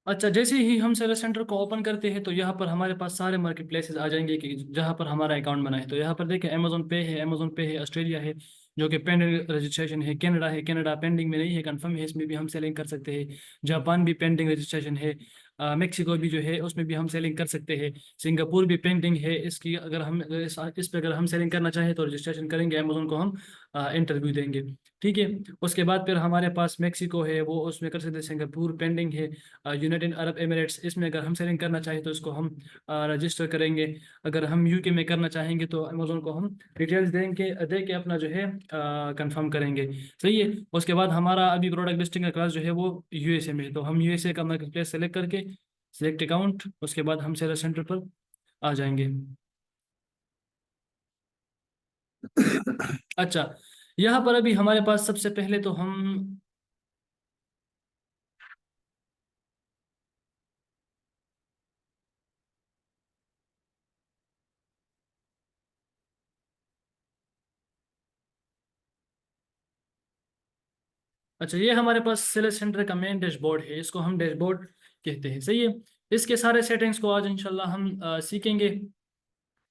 अच्छा, जैसे ही हम सेलर सेंटर को ओपन करते हैं तो यहाँ पर हमारे पास सारे मार्केट प्लेसेस आ जाएंगे कि जहाँ पर हमारा अकाउंट बना है। तो यहाँ पर देखिए अमेजोन पे है, ऑस्ट्रेलिया है जो कि पेंडिंग रजिस्ट्रेशन है, कनाडा है, कनाडा पेंडिंग में नहीं है, कंफर्म है, इसमें भी हम सेलिंग कर सकते हैं। जापान भी पेंडिंग रजिस्ट्रेशन है, मेक्सिको भी जो है उसमें भी हम सेलिंग कर सकते हैं। सिंगापुर भी पेंडिंग है, इसकी अगर हम इस पे अगर हम सेलिंग करना चाहें तो रजिस्ट्रेशन करेंगे, अमेजोन को हम इंटरव्यू देंगे। ठीक है। उसके बाद फिर हमारे पास मेक्सिको है, वो उसमें कर सकते हैं। सिंगापुर पेंडिंग है। यूनाइटेड अरब एमिरेट्स, इसमें अगर हम सेलिंग करना चाहें तो इसको हम रजिस्टर करेंगे। अगर हम यूके में करना चाहेंगे तो अमेजोन को हम डिटेल्स देंगे, दे के अपना जो है कंफर्म करेंगे। सही है। उसके बाद हमारा अभी प्रोडक्ट लिस्टिंग का क्लास जो है वो यूएसए में है, तो हम यूएसए का मार्केट प्लेस सेलेक्ट करके सिलेक्ट अकाउंट, उसके बाद हम सेलर सेंटर पर आ जाएंगे। अच्छा, यहाँ पर अभी हमारे पास सबसे पहले तो हम। अच्छा, ये हमारे पास सेलर सेंटर का मेन डैशबोर्ड है, इसको हम डैशबोर्ड कहते हैं। सही है। इसके सारे सेटिंग्स को आज इंशाल्लाह हम सीखेंगे।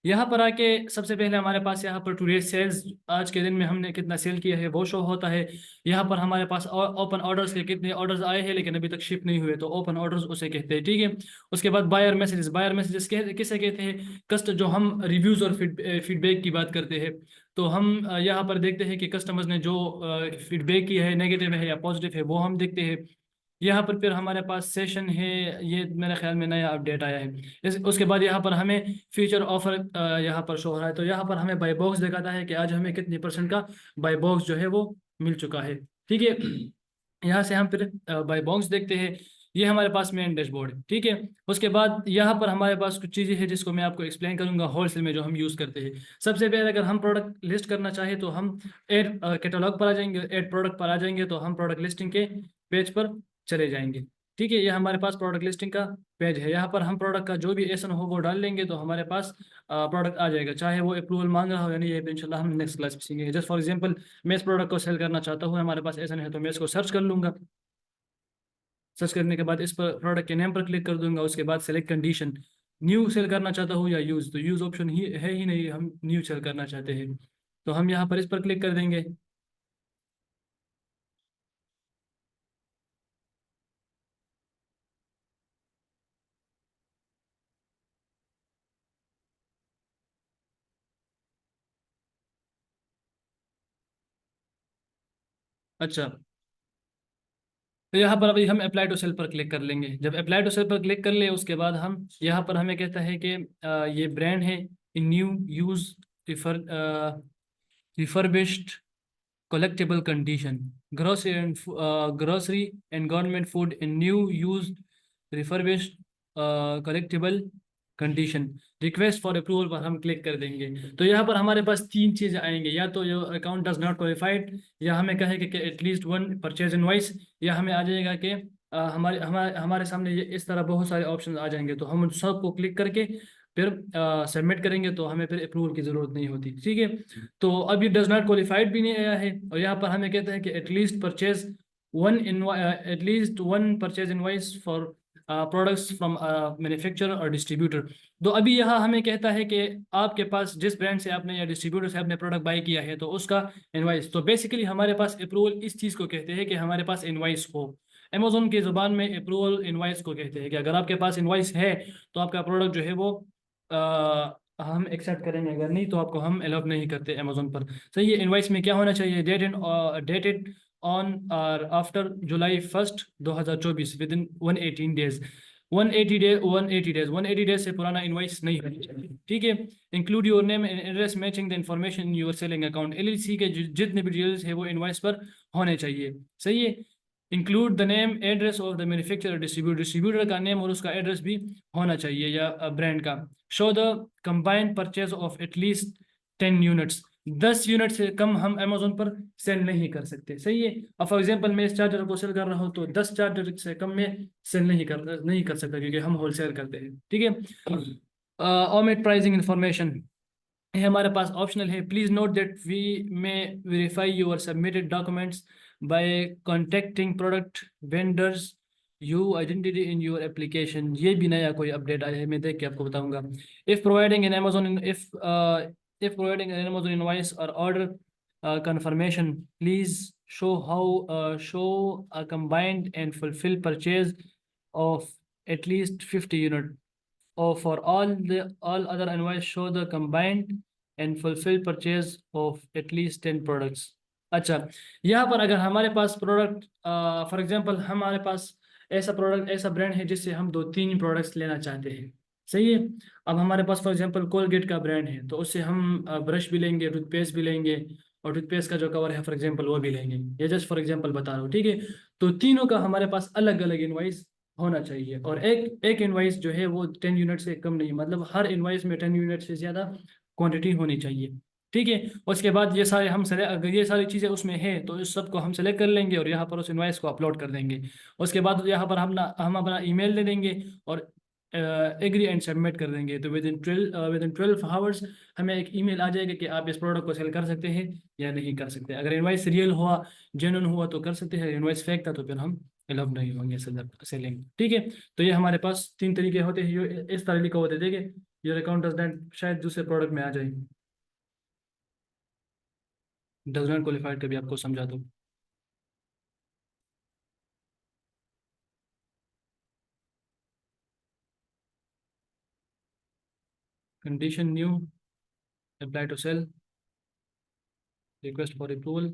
यहाँ पर आके सबसे पहले हमारे पास यहाँ पर टुडे सेल्स, आज के दिन में हमने कितना सेल किया है वो शो होता है। यहाँ पर हमारे पास ओपन ऑर्डर्स के कितने ऑर्डर्स आए हैं लेकिन अभी तक शिप नहीं हुए, तो ओपन ऑर्डर्स उसे कहते हैं। ठीक है। उसके बाद बायर मैसेजेस किसे कहते हैं? कस्ट जो हम रिव्यूज और फीडबैक की बात करते हैं, तो हम यहाँ पर देखते हैं कि कस्टमर्स ने जो फीडबैक किया है, नेगेटिव है या पॉजिटिव है, वो हम देखते हैं। यहाँ पर फिर हमारे पास सेशन है, ये मेरे ख्याल में नया अपडेट आया है। उसके बाद यहाँ पर हमें फ्यूचर ऑफर यहाँ पर शो हो रहा है, तो यहाँ पर हमें बाय बॉक्स दिखाता है कि आज हमें कितनी परसेंट का बाय बॉक्स जो है वो मिल चुका है। ठीक है। यहाँ से हम फिर बाय बॉक्स देखते हैं। ये हमारे पास मेन डैशबोर्ड है। ठीक है। उसके बाद यहाँ पर हमारे पास कुछ चीज़ें हैं जिसको मैं आपको एक्सप्लेन करूंगा होलसेल में जो हम यूज़ करते हैं। सबसे पहले अगर हम प्रोडक्ट लिस्ट करना चाहें तो हम ऐड कैटलॉग पर आ जाएंगे, ऐड प्रोडक्ट पर आ जाएंगे, तो हम प्रोडक्ट लिस्टिंग के पेज पर चले जाएंगे। ठीक है। ये हमारे पास प्रोडक्ट लिस्टिंग का पेज है। यहाँ पर हम प्रोडक्ट का जो भी एसन हो वो डाल लेंगे तो हमारे पास प्रोडक्ट आ जाएगा, चाहे वो अप्रूवल मांग रहा हो या नहीं, ये इंशाल्लाह हम नेक्स्ट क्लास में सीखेंगे। जस्ट फॉर एग्जांपल, मैं इस प्रोडक्ट को सेल करना चाहता हूँ, हमारे पास एसन है, तो मैं इसको सर्च कर लूंगा। सर्च करने के बाद इस पर प्रोडक्ट के नेम पर क्लिक कर दूंगा। उसके बाद सेलेक्ट कंडीशन, न्यू सेल करना चाहता हूँ या यूज़, तो यूज़ ऑप्शन ही है ही नहीं, हम न्यू सेल करना चाहते हैं, तो हम यहाँ पर इस पर क्लिक कर देंगे। अच्छा, तो यहाँ पर अभी हम अप्लाई टू सेल पर क्लिक कर लेंगे। जब अप्लाई टू सेल पर क्लिक कर ले उसके बाद हम यहाँ पर हमें कहता है कि ये ब्रांड है in new use refur refurbished collectible condition, grocery and government food in new use refurbished collectible condition. Request for approval पर हम क्लिक कर देंगे, तो यहाँ पर हमारे पास तीन चीज़ें आएंगे, या तो यो अकाउंट डज नॉट क्वालिफाइड, या हमें कहेगा कि एटलीस्ट वन परचेज इनवॉइस, या हमें आ जाएगा कि हमारे हमारे हमारे सामने ये इस तरह बहुत सारे ऑप्शन आ जाएंगे, तो हम उन सबको क्लिक करके फिर सबमिट करेंगे, तो हमें फिर अप्रूवल की ज़रूरत नहीं होती। ठीक है। तो अब ये डज नॉट क्वालिफाइड भी नहीं आया है, और यहाँ पर हमें कहते हैं कि at least one purchase invoice for products from manufacturer और डिस्ट्रीब्यूटर। तो अभी यहाँ हमें कहता है कि आपके पास जिस ब्रांड से आपने या डिस्ट्रीब्यूटर से आपने प्रोडक्ट बाई किया है तो उसका इनवॉइस, तो बेसिकली हमारे पास अप्रूवल इस चीज़ को कहते हैं कि हमारे पास इनवॉइस हो। अमेजोन की ज़ुबान में अप्रूवल इनवॉइस को कहते हैं कि अगर आपके पास इनवॉइस है तो आपका प्रोडक्ट जो है वो हम एक्सेप्ट करेंगे, अगर नहीं तो आपको हम अलाउ नहीं करते अमेजोन पर। सही है। इनवॉइस में क्या होना चाहिए? डेटेड ऑन और after July 1 2024 within 118 days. 180 days से पुराना इनवॉइस नहीं होना चाहिए। ठीक है। Include your name and address matching the information your selling account, LLC के जितने भी डिटेल्स है वो इनवॉइस पर होने चाहिए। सही है। Include the name address of the manufacturer distributor, distributor का नेम और उसका एड्रेस भी होना चाहिए, या ब्रांड का। Show the combined purchase of at least 10 units, 10 unit से कम हम अमेजोन पर सेल नहीं कर सकते। सही है। अब फॉर एग्जांपल मैं इस चार्जर को सेल कर रहा हूँ तो 10 चार्जर से कम में सेल नहीं कर सकता, क्योंकि हम होलसेल करते हैं। ठीक है। ओमिट प्राइसिंग इंफॉर्मेशन, ये हमारे पास ऑप्शनल है। Please note that we may verify your submitted documents by contacting product vendors you identity in your application, ये भी नया कोई अपडेट आया है, मैं देख के आपको बताऊंगा। If providing N Amazon if providing N Amazon invoice और order confirmation, please show a combined and fulfill purchase of at least 50 unit, or for all other invoice show the combined and fulfill purchase of at least 10 products। अच्छा, यहाँ पर अगर हमारे पास product, for example हमारे पास ऐसा product, ऐसा brand है जिससे हम 2-3 प्रोडक्ट्स लेना चाहते हैं, सही है। अब हमारे पास फॉर एग्जांपल कोलगेट का ब्रांड है, तो उससे हम ब्रश भी लेंगे, टूथपेस्ट भी लेंगे, और टूथपेस्ट का जो कवर है फॉर एग्जांपल वो भी लेंगे। ये जस्ट फॉर एग्जांपल बता रहा हूँ, ठीक है। तो तीनों का हमारे पास अलग अलग इनवाइस होना चाहिए, और एक एक इनवाइस जो है वो 10 यूनिट से कम नहीं, मतलब हर इनवाइस में 10 यूनिट से ज़्यादा क्वांटिटी होनी चाहिए, ठीक है। उसके बाद ये सारे हम सेलेक्ट, अगर ये सारी चीज़ें उसमें है तो इस सब को हम सेलेक्ट कर लेंगे और यहाँ पर उस इनवाइस को अपलोड कर देंगे। उसके बाद यहाँ पर हम अपना ईमेल दे देंगे और एग्री एंड सबमिट कर देंगे। तो विद इन 12 आवर्स हमें एक ईमेल आ जाएगा कि आप इस प्रोडक्ट को सेल कर सकते हैं या नहीं कर सकते। अगर इनवाइस रियल हुआ, जेन्युइन हुआ तो कर सकते हैं, इनवाइस फेक था तो फिर हम अलाउ नहीं होंगे सेलिंग, ठीक है। तो ये हमारे पास 3 तरीके होते हैं, ये इस तरह लिखा होता है, देखिए योर अकाउंट डज नॉट, शायद दूसरे प्रोडक्ट में आ जाए, डज नॉट क्वालिफाइड का भी आपको समझा दूँ। Condition new, apply to sell, request for approval,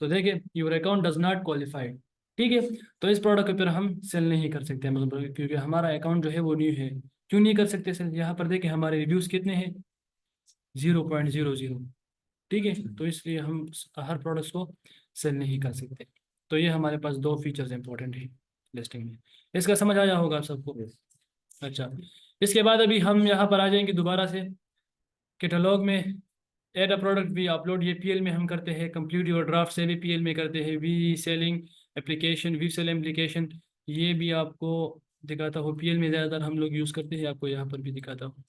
तो देखिए your account does not qualified, ठीक है। तो इस प्रोडक्ट को फिर हम सेल नहीं कर सकते अमेजोन पर, क्योंकि हमारा अकाउंट जो है वो न्यू है। क्यों नहीं कर सकते सेल? यहाँ पर देखिए हमारे रिव्यूज़ कितने हैं, 0.00, ठीक है। तो इसलिए हम हर प्रोडक्ट्स को सेल नहीं कर सकते। तो ये हमारे पास 2 फीचर्स इंपॉर्टेंट है लिस्टिंग में। इसका समझ आया होगा आप सबको? अच्छा, इसके बाद अभी हम यहाँ पर आ जाएंगे दोबारा से कैटलॉग में। Add a product we upload, ये पीएल में हम करते हैं। कंप्लीट योर ड्राफ्ट से भी पीएल में करते हैं। We selling application, we sell application, ये भी आपको दिखाता हूँ। पीएल में ज़्यादातर हम लोग यूज़ करते हैं, आपको यहाँ पर भी दिखाता हूँ।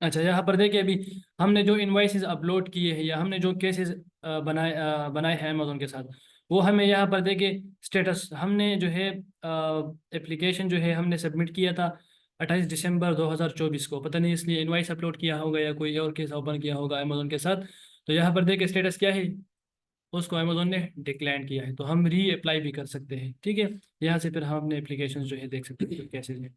अच्छा, यहाँ पर देखिए अभी हमने जो इनवाइसेस अपलोड किए हैं या हमने जो केसेस बनाए हैं अमेजोन के साथ, वो हमें यहाँ पर देखिए स्टेटस, हमने जो है एप्लीकेशन जो है हमने सबमिट किया था 28 दिसंबर 2024 को। पता नहीं इसलिए इनवाइस अपलोड किया होगा या कोई और केस ओपन किया होगा अमेजोन के साथ। तो यहाँ पर देखिए स्टेटस क्या है, उसको अमेजोन ने डिक्लाइन किया है, तो हम री अप्लाई भी कर सकते हैं, ठीक है। यहाँ से फिर हम अपने एप्लीकेशन जो है देख सकते हैं कैसे हैं।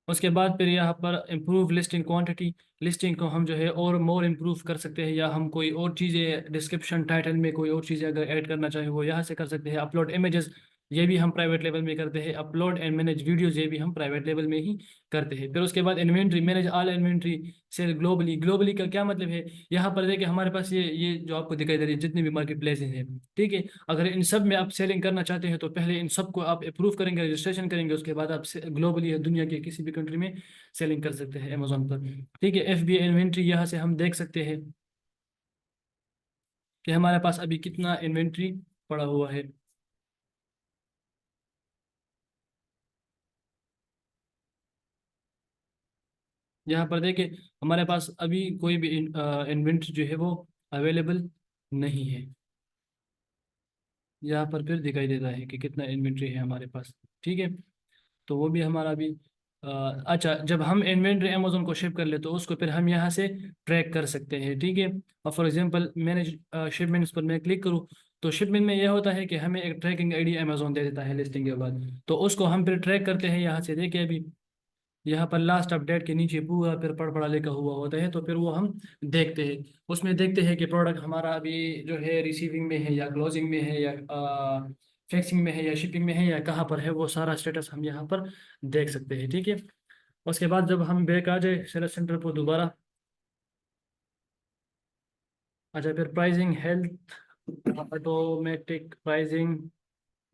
उसके बाद फिर यहाँ पर इम्प्रूव लिस्टिंग क्वांटिटी, लिस्टिंग को हम जो है और मोर इम्प्रूव कर सकते हैं, या हम कोई और चीज़ें डिस्क्रिप्शन टाइटल में कोई और चीज़ें अगर ऐड करना चाहें वो यहाँ से कर सकते हैं। अपलोड इमेजेस, ये भी हम प्राइवेट लेवल में करते हैं। अपलोड एंड मैनेज वीडियोज़, ये भी हम प्राइवेट लेवल में ही करते हैं। फिर उसके बाद inventory, manage all inventory sell globally. Globally का क्या मतलब है? यहाँ पर देखिए हमारे पास ये जो आपको दिखाई दे रही है जितनी भी मार्केट प्लेसेस हैं, ठीक है। अगर इन सब में आप सेलिंग करना चाहते हैं तो पहले इन सबको आप अप्रूव करेंगे, रजिस्ट्रेशन करेंगे, उसके बाद आप ग्लोबली या दुनिया के किसी भी कंट्री में सेलिंग कर सकते हैं अमेजोन पर, ठीक है। एफ बी इन्वेंट्री, यहाँ से हम देख सकते हैं कि हमारे पास अभी कितना इन्वेंट्री पड़ा हुआ है। यहाँ पर देखिए हमारे पास अभी कोई भी इन्वेंट्री जो है वो अवेलेबल नहीं है। यहाँ पर फिर दिखाई देता है कि कितना इन्वेंट्री है हमारे पास, ठीक है। तो वो भी हमारा भी अच्छा, जब हम इन्वेंट्री अमेजोन को शिप कर ले तो उसको फिर हम यहाँ से ट्रैक कर सकते हैं, ठीक है। और फॉर एग्जांपल मैंने शिपमेंट्स पर मैं क्लिक करूँ तो शिपमेंट में यह होता है कि हमें एक ट्रैकिंग आईडी अमेजोन दे देता है लिस्टिंग के बाद, तो उसको हम फिर ट्रैक करते हैं यहाँ से। देखिए अभी यहाँ पर लास्ट अपडेट के नीचे पूरा फिर पढ़ा लिखा हुआ होता है, तो फिर वो हम देखते हैं। उसमें देखते हैं कि प्रोडक्ट हमारा अभी जो है रिसीविंग में है या क्लोजिंग में है या फिक्सिंग में है या शिपिंग में है या कहाँ पर है, वो सारा स्टेटस हम यहाँ पर देख सकते हैं, ठीक है। उसके बाद जब हम बैक आ जाए सेलर सेंटर पर दोबारा, अच्छा फिर प्राइसिंग हेल्थ, ऑटोमेटिक प्राइसिंग,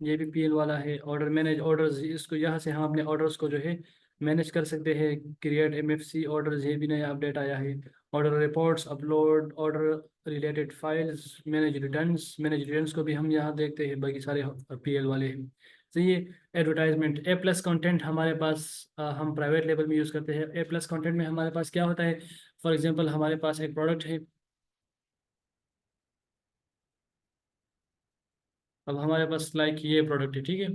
ये भी पीएल वाला है। ऑर्डर मैनेज ऑर्डर्स, इसको यहाँ से हम अपने ऑर्डर्स को जो है मैनेज कर सकते हैं। क्रिएट एमएफसी ऑर्डर्स, ये भी नया अपडेट आया है। Order reports, upload order related files, manage returns को भी हम यहाँ देखते हैं, बाकी सारे पीएल वाले हैं। तो ये एडवर्टाइजमेंट, ए प्लस कॉन्टेंट हमारे पास हम प्राइवेट लेवल में यूज़ करते हैं। ए प्लस कॉन्टेंट में हमारे पास क्या होता है, फॉर एग्जाम्पल हमारे पास एक प्रोडक्ट है, अब हमारे पास लाइक ये प्रोडक्ट है, ठीक है।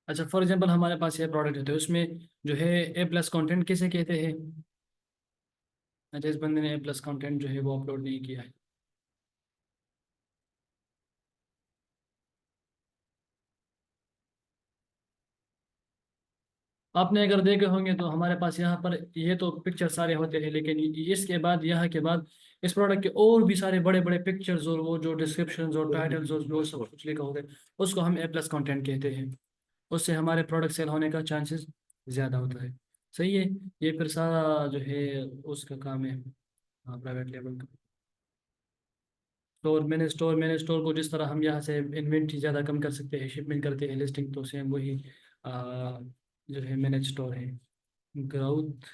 अच्छा, फॉर एग्जांपल हमारे पास ये प्रोडक्ट है, तो उसमें जो है ए प्लस कंटेंट किसे कहते हैं। अच्छा, इस बंदे ने ए प्लस कंटेंट जो है वो अपलोड नहीं किया है। आपने अगर देखे होंगे तो हमारे पास यहाँ पर ये तो पिक्चर सारे होते हैं, लेकिन इसके बाद, यहाँ के बाद इस प्रोडक्ट के और भी सारे बड़े बड़े पिक्चर्स और वो जो डिस्क्रिप्शन और टाइटल्स और वो सब कुछ लिखा होता है, उसको हम ए प्लस कंटेंट कहते हैं। उससे हमारे प्रोडक्ट सेल होने का चांसेस ज़्यादा होता है। सही है। ये फिर सारा जो है उसका काम है, प्राइवेट लेवल का। स्टोर को जिस तरह हम यहाँ से इन्वेंट्री ज़्यादा कम कर सकते हैं, शिपमेंट करते हैं, लिस्टिंग, तो सेम वही जो है मैनेज स्टोर है। Growth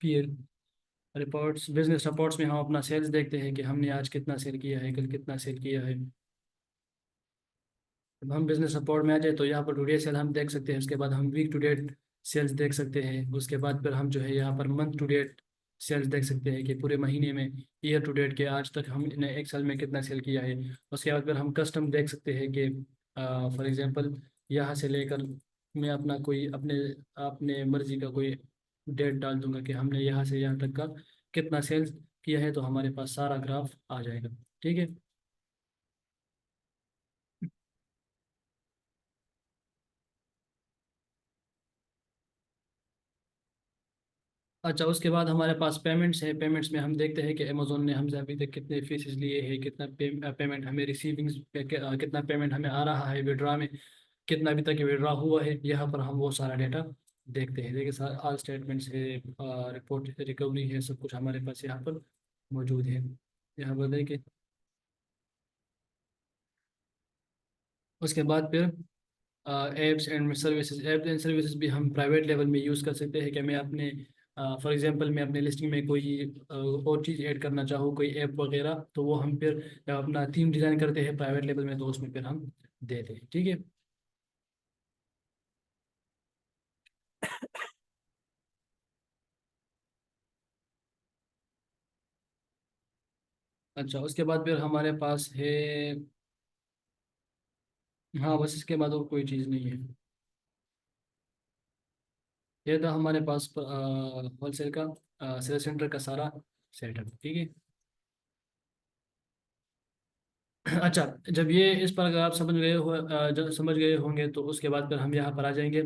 peer reports, business reports में हम अपना सेल्स देखते हैं कि हमने आज कितना सेल किया है, कल कितना सेल किया है। जब हम बिजनेस रिपोर्ट में आ जाए तो यहाँ पर टुडे सेल हम देख सकते हैं, उसके बाद हम वीक टू डेट सेल्स देख सकते हैं, उसके बाद फिर हम जो है यहाँ per month to date sales देख सकते हैं कि पूरे महीने में, ईयर टू डेट के आज तक हमने एक साल में कितना सेल किया है। उसके बाद फिर हम कस्टम देख सकते हैं कि फॉर एग्जांपल यहाँ से लेकर मैं अपना कोई अपने अपने मर्जी का कोई डेट डाल दूंगा कि हमने यहाँ से यहाँ तक का कितना सेल्स किया है, तो हमारे पास सारा ग्राफ आ जाएगा। ठीक है। अच्छा, उसके बाद हमारे पास पेमेंट्स है। पेमेंट्स में हम देखते हैं कि अमेजोन ने हमसे अभी तक कितने फीसेस लिए हैं, कितना पेमेंट हमें रिसीविंग्स पे, कितना पेमेंट हमें आ रहा है विड्रा में, कितना अभी तक विड्रा हुआ है। यहाँ पर हम वो सारा डेटा देखते हैं। देखिए सर, ऑल स्टेटमेंट्स है, रिपोर्ट रिकवरी है, सब कुछ हमारे पास यहाँ पर मौजूद है। यहाँ पर देखिए। उसके बाद फिर एप्स एंड सर्विसेज भी हम प्राइवेट लेवल में यूज़ कर सकते हैं कि मैं अपने फॉर एग्जांपल मैं अपने लिस्टिंग में कोई और चीज़ ऐड करना चाहूँ, कोई ऐप वगैरह, तो वो हम फिर अपना थीम डिज़ाइन करते हैं प्राइवेट लेवल में, तो उसमें फिर हम देते हैं। ठीक है। अच्छा, उसके बाद फिर हमारे पास है, हाँ बस इसके बाद और कोई चीज़ नहीं है। ये था हमारे पास होलसेल का सेल सेंटर का सारा सेटअप। ठीक है। अच्छा, जब ये इस पर अगर आप समझ गए हो, जब समझ गए होंगे, तो उसके बाद फिर हम यहाँ पर आ जाएंगे।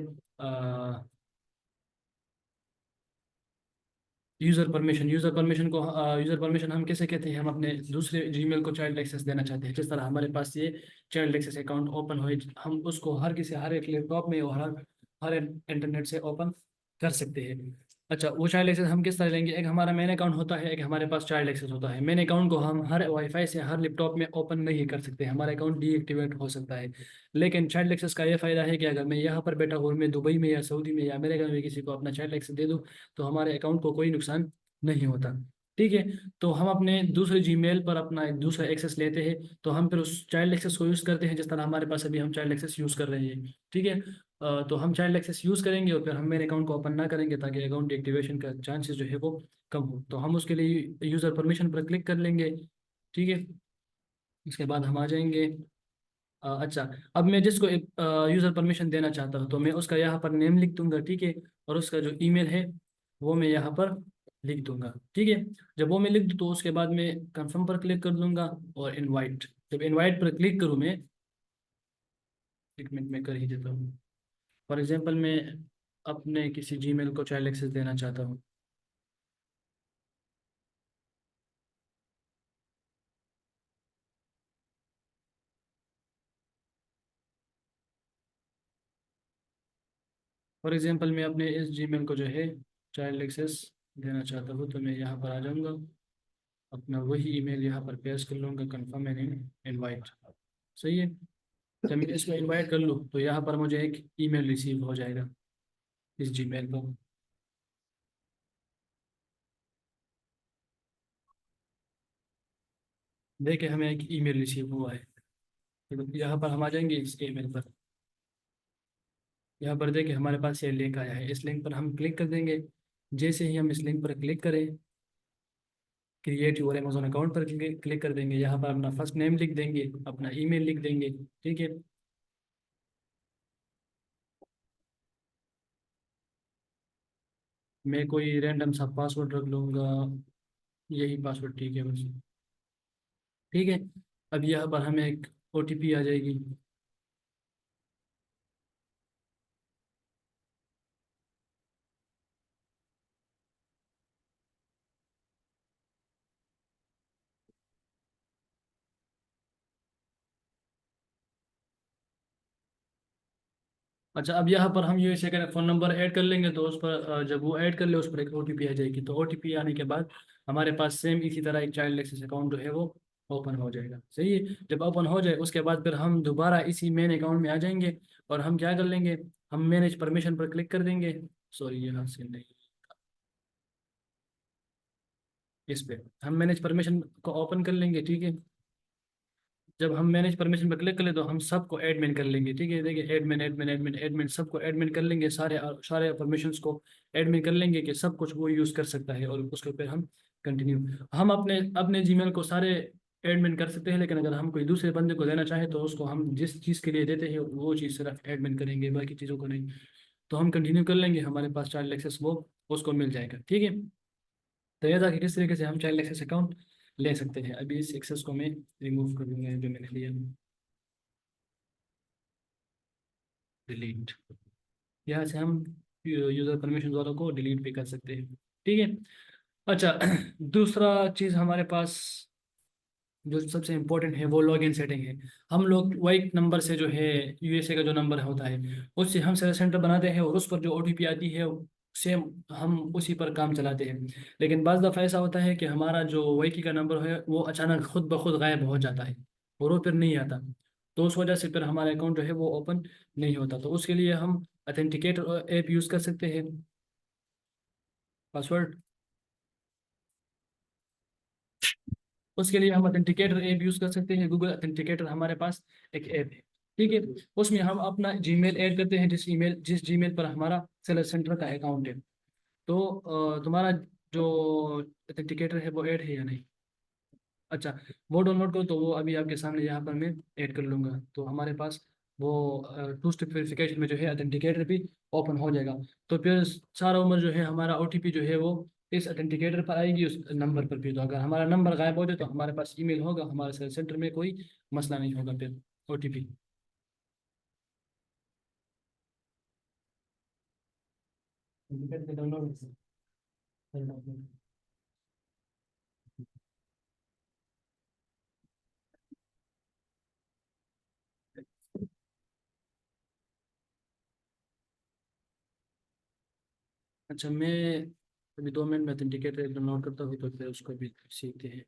यूज़र परमिशन हम कैसे कहते हैं, हम अपने दूसरे जीमेल को चाइल्ड एक्सेस देना चाहते हैं। जिस तरह हमारे पास ये चाइल्ड एक्सेस अकाउंट ओपन हुए, हम उसको हर एक लैपटॉप में और हर इंटरनेट से ओपन कर सकते हैं। अच्छा, वो चाइल्ड एक्सेस हम किस तरह लेंगे, एक हमारा मेन अकाउंट होता है, एक हमारे पास चाइल्ड एक्सेस होता है। मेन अकाउंट को हम हर वाईफाई से हर लैपटॉप में ओपन नहीं कर सकते, हमारा अकाउंट डीएक्टिवेट हो सकता है। लेकिन चाइल्ड एक्सेस का ये फायदा है कि अगर मैं यहाँ पर बैठा हूँ, मैं दुबई में या सऊदी में या अमेरिका में किसी को अपना चाइल्ड एक्सेस दे दूँ, तो हमारे अकाउंट को कोई नुकसान नहीं होता। ठीक है। तो हम अपने दूसरे जीमेल पर अपना एक दूसरा एक्सेस लेते हैं, तो हम फिर उस चाइल्ड एक्सेस को यूज़ करते हैं, जिस तरह हमारे पास अभी हम चाइल्ड एक्सेस यूज़ कर रहे हैं। ठीक है। तो हम चाइल्ड एक्सेस यूज़ करेंगे और फिर हम मेरे अकाउंट को ओपन ना करेंगे, ताकि अकाउंट एक्टिवेशन का चांसेस जो है वो कम हो। तो हम उसके लिए यूज़र परमिशन पर क्लिक कर लेंगे। ठीक है। उसके बाद हम आ जाएंगे। अच्छा, अब मैं जिसको एक यूज़र परमिशन देना चाहता हूँ, तो मैं उसका यहाँ पर नेम लिख दूंगा। ठीक है। और उसका जो ईमेल है वो मैं यहाँ पर लिख दूंगा। ठीक है। जब वो मैं लिख दूँ, तो उसके बाद मैं कंफर्म पर क्लिक कर दूंगा और इनवाइट, जब इनवाइट पर क्लिक करूँ मैं, एक मिनट में कर ही देता हूँ। फॉर एग्जांपल मैं अपने किसी जीमेल को चाइल्ड एक्सेस देना चाहता हूँ। फॉर एग्जांपल मैं अपने इस जीमेल को जो है चाइल्ड एक्सेस देना चाहता हूँ, तो मैं यहाँ पर आ जाऊँगा, अपना वही ईमेल यहाँ पर पेस्ट कर लूँगा, कंफर्म एंड इनवाइट। सही है। जब मैं इसको इनवाइट कर लूँ, तो यहाँ पर मुझे एक ईमेल रिसीव हो जाएगा। इस जीमेल पर। देखिए हमें एक ईमेल रिसीव हुआ है। तो यहाँ पर हम आ जाएंगे इस ईमेल पर। यहाँ पर देखिए हमारे पास ये लिंक आया है, इस लिंक पर हम क्लिक कर देंगे। जैसे ही हम इस लिंक पर क्लिक करें, क्रिएट योर अमेजोन अकाउंट पर क्लिक कर देंगे। यहाँ पर अपना फर्स्ट नेम लिख देंगे, अपना ईमेल लिख देंगे। ठीक है। मैं कोई रैंडम सा पासवर्ड रख लूँगा, यही पासवर्ड ठीक है बस। ठीक है। अब यहाँ पर हमें एक ओटीपी आ जाएगी। अच्छा, अब यहाँ पर हम यूएसए का फ़ोन नंबर ऐड कर लेंगे, तो उस पर जब वो ऐड कर ले उस पर एक ओटीपी आ जाएगी। तो ओटीपी आने के बाद हमारे पास सेम इसी तरह एक चाइल्ड एक्सेस अकाउंट जो है वो ओपन हो जाएगा। सही है। जब ओपन हो जाए उसके बाद फिर हम दोबारा इसी मेन अकाउंट में आ जाएंगे और हम क्या कर लेंगे, हम मैनेज परमिशन पर क्लिक कर देंगे। सॉरी, यहाँ से नहीं, इस पे हम मैनेज परमिशन को ओपन कर लेंगे। ठीक है। जब हम मैनेज परमिशन पर क्लिक कर ले तो हम सबको एडमिन कर लेंगे। ठीक है। देखिए एडमिन एडमिन एडमिन एडमिन सबको एडमिन कर लेंगे, सारे सारे परमिशंस को एडमिन कर लेंगे कि सब कुछ वो यूज़ कर सकता है। और उसके ऊपर हम कंटिन्यू, हम अपने अपने जीमेल को सारे एडमिन कर सकते हैं, लेकिन अगर हम कोई दूसरे बंदे को देना चाहें तो उसको हम जिस चीज़ के लिए देते हैं वो चीज़ सिर्फ एडमिन करेंगे, बाकी चीज़ों को नहीं। तो हम कंटिन्यू कर लेंगे, हमारे पास चाइल्ड एक्सेस वो उसको मिल जाएगा। ठीक है। तो ये था कि किस तरीके से हम चाइल्ड एक्सेस अकाउंट ले सकते हैं। अभी इस एक्सेस को मैं रिमूव कर दूंगा जो मैंने लिया, डिलीट। यहाँ से हम यूज़र परमिशन वालों को डिलीट भी कर सकते हैं। ठीक है। अच्छा, दूसरा चीज़ हमारे पास जो सबसे इम्पोर्टेंट है वो लॉगिन सेटिंग है। हम लोग वाइट नंबर से जो है, यूएसए का जो नंबर होता है उससे हम सर्विस सेंटर बनाते हैं और उस पर जो ओटीपी आती है सेम हम उसी पर काम चलाते हैं। लेकिन बाज़ दफ़ा ऐसा होता है कि हमारा जो वाईकी का नंबर है वो अचानक खुद ब खुद गायब हो जाता है और वो फिर नहीं आता। तो उस वजह से फिर हमारा अकाउंट जो है वो ओपन नहीं होता। तो उसके लिए हम अथेंटिकेटर ऐप यूज़ कर सकते हैं। पासवर्ड, उसके लिए हम अथेंटिकेटर ऐप यूज़ कर सकते हैं। गूगल अथेंटिकेटर हमारे पास एक ऐप है। ठीक है। उसमें हम अपना जीमेल ऐड करते हैं, जिस जीमेल पर हमारा सेलर सेंटर का अकाउंट है। तो तुम्हारा जो अथेंटिकेटर है वो ऐड है या नहीं? अच्छा, वो डाउनलोड करो तो वो अभी आपके सामने यहाँ पर मैं ऐड कर लूँगा। तो हमारे पास वो टू स्टेप वेरिफिकेशन में जो है अथेंटिकेटर भी ओपन हो जाएगा। तो फिर सारा उम्र जो है हमारा ओटीपी जो है वो इस अथेंटिकेटर पर आएगी, उस नंबर पर भी। तो अगर हमारा नंबर गायब हो जाए तो हमारे पास ईमेल होगा, हमारे सेंटर में कोई मसला नहीं होगा फिर ओटीपी। अच्छा, मैं अभी 2 मिनट में अथेंटिकेटर डाउनलोड करता हूँ तो फिर उसको भी सीखते हैं।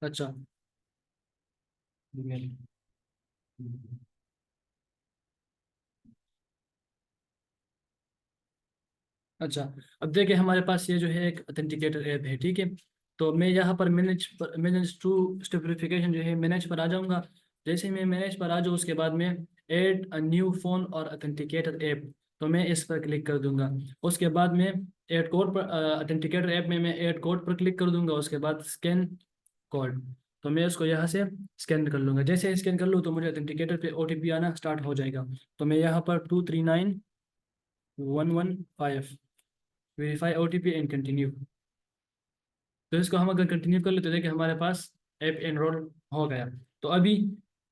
अच्छा, email। अच्छा, अब देखिए हमारे पास ये जो है एक अथेंटिकेटर ऐप है। ठीक है। तो मैं यहाँ पर मैनेज टू स्टेप वेरिफिकेशन जो है मैनेज पर आ जाऊँगा। जैसे ही मैं मैनेज पर आ जाऊँ उसके बाद में ऐड अ न्यू फोन और अथेंटिकेटर ऐप, तो मैं इस पर क्लिक कर दूंगा। उसके बाद में ऐड कोड पर, अथेंटिकेटर ऐप में मैं ऐड कोड पर क्लिक कर दूंगा। उसके बाद स्कैन कोड, तो मैं उसको यहाँ से स्कैन कर लूँगा। जैसे स्कैन कर लूँ तो मुझे अथेंटिकेटर पे ओटीपी आना स्टार्ट हो जाएगा। तो मैं यहाँ पर 239115 वेरीफाई ओटीपी एंड कंटिन्यू। तो इसको हम अगर कंटिन्यू कर लेते तो देखिए हमारे पास ऐप एनरोल हो गया। तो अभी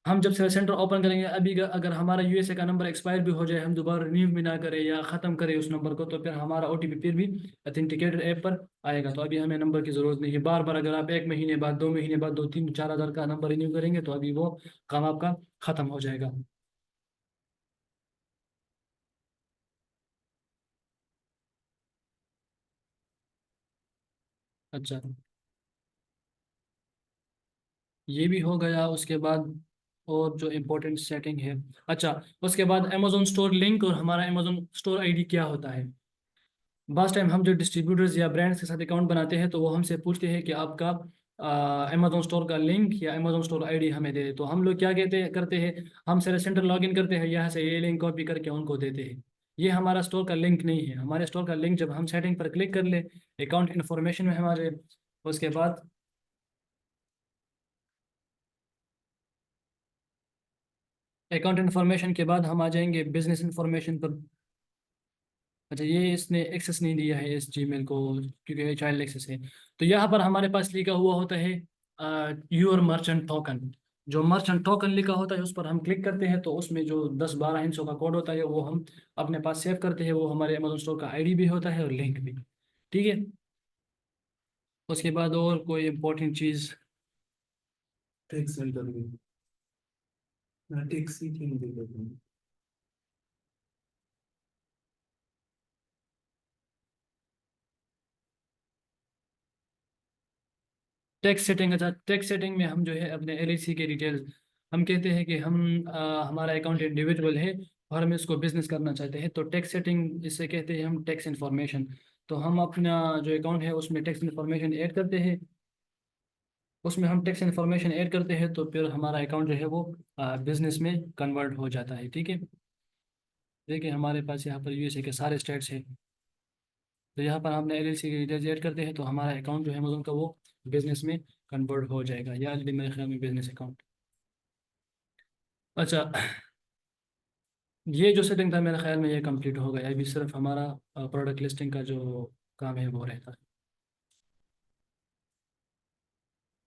हम जब से सेंटर ओपन करेंगे, अभी अगर हमारा यूएसए का नंबर एक्सपायर भी हो जाए, हम दोबारा रिन्यू भी ना करें या ख़त्म करें उस नंबर को, तो फिर हमारा ओटीपी फिर भी अथेंटिकेटेड ऐप पर आएगा। तो अभी हमें नंबर की ज़रूरत नहीं है बार बार। अगर आप 1 महीने बाद, 2 महीने बाद, 2 3 4 हज़ार का नंबर रिन्यू करेंगे तो अभी वो काम आपका ख़त्म हो जाएगा। अच्छा, ये भी हो गया। उसके बाद और जो इम्पोर्टेंट सेटिंग है, अच्छा, उसके बाद अमेजोन स्टोर लिंक और हमारा अमेजोन स्टोर आईडी क्या होता है। लास्ट टाइम हम जो डिस्ट्रीब्यूटर्स या ब्रांड्स के साथ अकाउंट बनाते हैं तो वो हमसे पूछते हैं कि आपका अमेजोन स्टोर का लिंक या अमेजोन स्टोर आईडी हमें दे दे। तो हम लोग क्या करते हैं, हम सेल सेंटर लॉग इन करते हैं, यहाँ से ये लिंक कॉपी करके उनको देते हैं। ये हमारा स्टोर का लिंक नहीं है। हमारे स्टोर का लिंक जब हम सेटिंग पर क्लिक कर ले, अकाउंट इन्फॉर्मेशन में हमारे, उसके बाद अकाउंट इन्फॉर्मेशन के बाद हम आ जाएंगे बिजनेस इन्फॉर्मेशन पर। अच्छा, ये इसने एक्सेस नहीं दिया है इस जीमेल को, क्योंकि ये चाइल्ड एक्सेस है। तो यहाँ पर हमारे पास लिखा हुआ होता है यूर मर्चेंट टोकन। जो मर्चेंट टोकन लिखा होता है उस पर हम क्लिक करते हैं, तो उसमें जो 10-12 हिंसों का कोड होता है वो हम अपने पास सेव करते हैं। वो हमारे अमेजोन स्टोर का आईडी भी होता है और लिंक भी। ठीक है। उसके बाद और कोई इम्पोर्टेंट चीज़। टैक्स सेंटर में मैं टैक्स ही क्यों दे देता हूँ। टैक्स सेटिंग, अच्छा, टैक्स सेटिंग में हम जो है अपने एलआईसी के डिटेल्स, हम कहते हैं कि हम हमारा अकाउंट इंडिविजुअल है और हम इसको बिजनेस करना चाहते हैं, तो टैक्स सेटिंग इसे कहते हैं हम टैक्स इन्फॉर्मेशन। तो हम अपना जो अकाउंट है उसमें टैक्स इन्फॉर्मेशन ऐड करते हैं। उसमें हम टैक्स इन्फॉर्मेशन ऐड करते हैं तो फिर हमारा अकाउंट जो है वो बिजनेस में कन्वर्ट हो जाता है। ठीक है। देखिए हमारे पास यहाँ पर यूएसए के सारे स्टेट्स हैं। तो यहाँ पर हमने एलएलसी की डिटेल्स ऐड करते हैं तो हमारा अकाउंट जो है अमेज़न का वो बिजनेस में कन्वर्ट हो जाएगा, या ऑलरेडी मेरे ख्याल में बिजनेस अकाउंट। अच्छा, ये जो सेटिंग था मेरे ख्याल में ये कंप्लीट हो गया। अभी सिर्फ हमारा प्रोडक्ट लिस्टिंग का जो काम है वो रहता है।